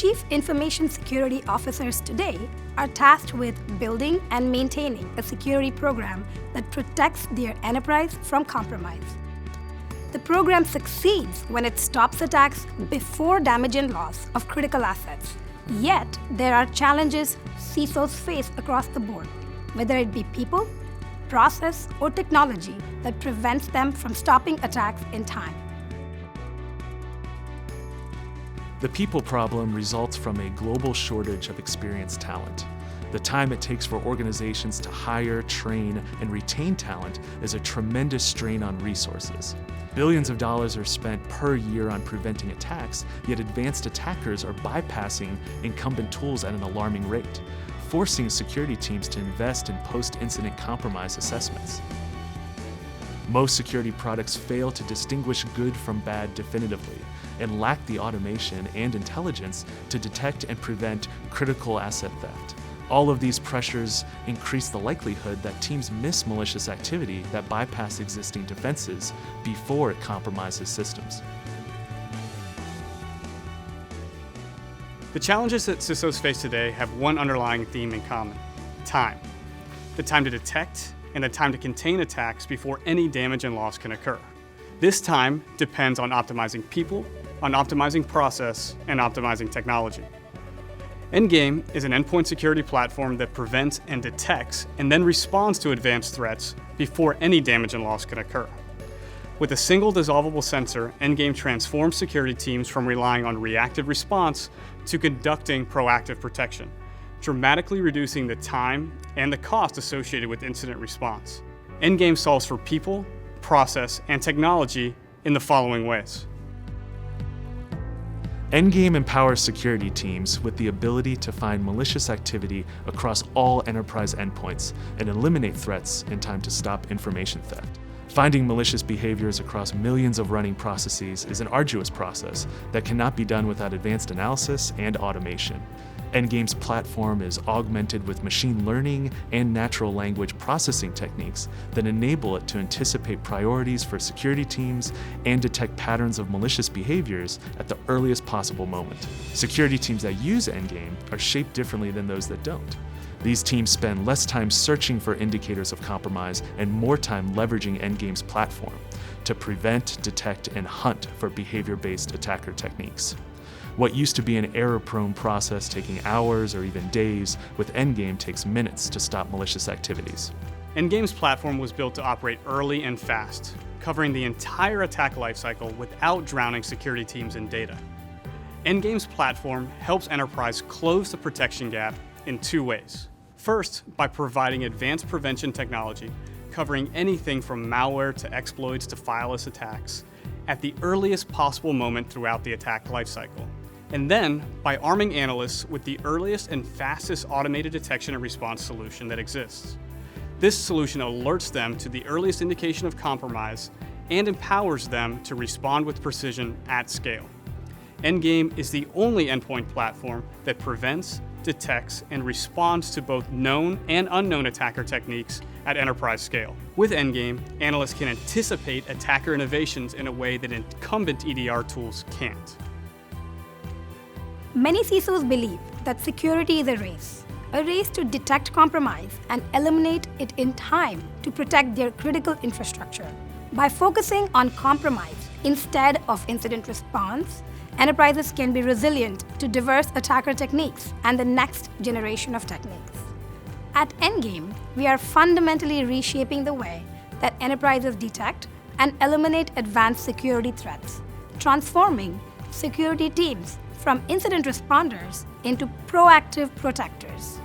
Chief Information Security Officers today are tasked with building and maintaining a security program that protects their enterprise from compromise. The program succeeds when it stops attacks before damage and loss of critical assets. Yet, there are challenges CISOs face across the board, whether it be people, process, or technology that prevents them from stopping attacks in time. The people problem results from a global shortage of experienced talent. The time it takes for organizations to hire, train, and retain talent is a tremendous strain on resources. Billions of dollars are spent per year on preventing attacks, yet advanced attackers are bypassing incumbent tools at an alarming rate, forcing security teams to invest in post-incident compromise assessments. Most security products fail to distinguish good from bad definitively and lack the automation and intelligence to detect and prevent critical asset theft. All of these pressures increase the likelihood that teams miss malicious activity that bypass existing defenses before it compromises systems. The challenges that CISOs face today have one underlying theme in common: time. The time to detect and the time to contain attacks before any damage and loss can occur. This time depends on optimizing people, on optimizing process, and optimizing technology. Endgame is an endpoint security platform that prevents and detects and then responds to advanced threats before any damage and loss can occur. With a single dissolvable sensor, Endgame transforms security teams from relying on reactive response to conducting proactive protection, dramatically reducing the time and the cost associated with incident response. Endgame solves for people, process, and technology in the following ways. Endgame empowers security teams with the ability to find malicious activity across all enterprise endpoints and eliminate threats in time to stop information theft. Finding malicious behaviors across millions of running processes is an arduous process that cannot be done without advanced analysis and automation. Endgame's platform is augmented with machine learning and natural language processing techniques that enable it to anticipate priorities for security teams and detect patterns of malicious behaviors at the earliest possible moment. Security teams that use Endgame are shaped differently than those that don't. These teams spend less time searching for indicators of compromise and more time leveraging Endgame's platform to prevent, detect, and hunt for behavior-based attacker techniques. What used to be an error-prone process taking hours or even days, with Endgame takes minutes to stop malicious activities. Endgame's platform was built to operate early and fast, covering the entire attack lifecycle without drowning security teams in data. Endgame's platform helps enterprise close the protection gap in two ways. First, by providing advanced prevention technology, covering anything from malware to exploits to fileless attacks, at the earliest possible moment throughout the attack lifecycle. And then, by arming analysts with the earliest and fastest automated detection and response solution that exists. This solution alerts them to the earliest indication of compromise and empowers them to respond with precision at scale. Endgame is the only endpoint platform that prevents, detects, and responds to both known and unknown attacker techniques at enterprise scale. With Endgame, analysts can anticipate attacker innovations in a way that incumbent EDR tools can't. Many CISOs believe that security is a race to detect compromise and eliminate it in time to protect their critical infrastructure. By focusing on compromise instead of incident response, enterprises can be resilient to diverse attacker techniques and the next generation of techniques. At Endgame, we are fundamentally reshaping the way that enterprises detect and eliminate advanced security threats, transforming security teams from incident responders into proactive protectors.